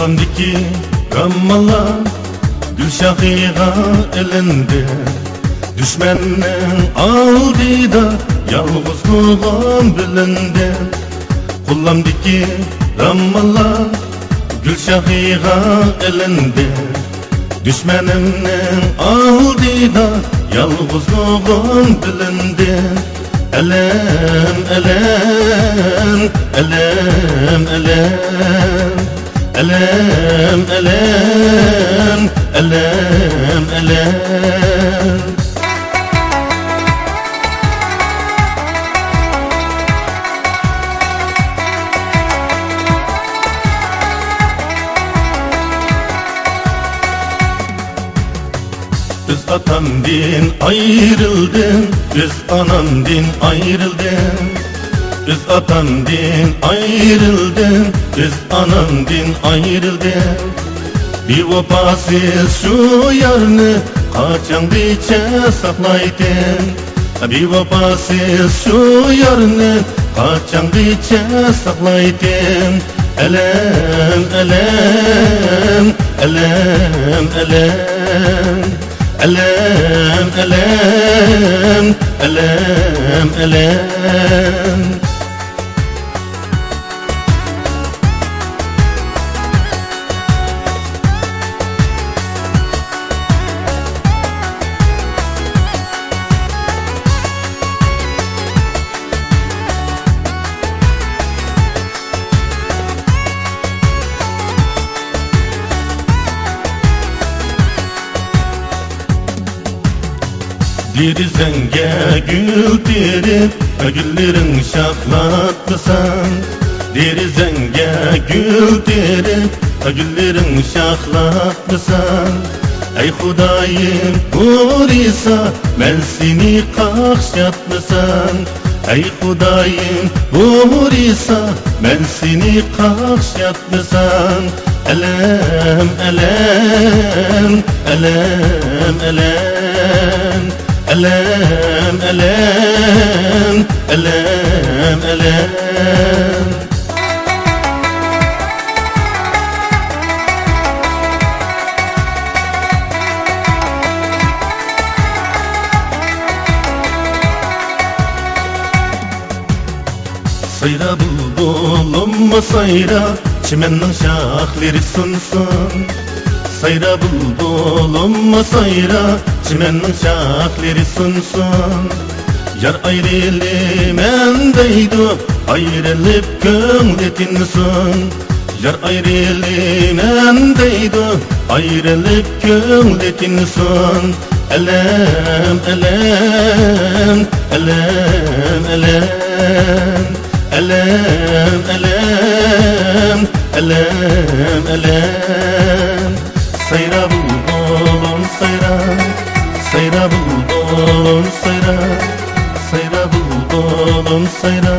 Kullandaki Ramallah Gülşahıga elinde Düşmanın aldida yalğızlığın bilindi. Kullandaki Ramallah Gülşahıga elinde Düşmanın aldida yalğızlığın bilindi. Elem, elem, elem, elem, elem, elem, elem, elem. Biz atamdan ayrıldın, biz anamdan ayrıldın. Biz atamdan ayrıldın, biz anamdan ayrıldın. Bir vefasız şu yarını kaçan diçe saklaydın. Bir vefasız şu yarını kaçan diçe saklaydın. Elem, elem, elem, elem, elem, elem, elem, elem. Derizenge gül derip güllerin şahlatlısan. Derizenge gül derip güllerin şahlatlısan. Ey Hudayım burisa ben seni kakşatlısan. Ey Hudayım burisa ben seni kakşatlısan. Elem, elem, elem, elem, elem, elem, elem, elem. Sayra bulbulum sayra, çimenin şahları sunsun. Sayra bulbulum sayra, çimenin şahları sunsun. Yar ayrılıp mendeydi, ayrılıp gönletin sun. Yar ayrılıp mendeydi, ayrılıp gönletin sun. Elem, elem, elem, elem, elem, elem, elem, elem. Sayra bulbulum sayra, sayra bulbulum sayra, sayra bulbulum sayra.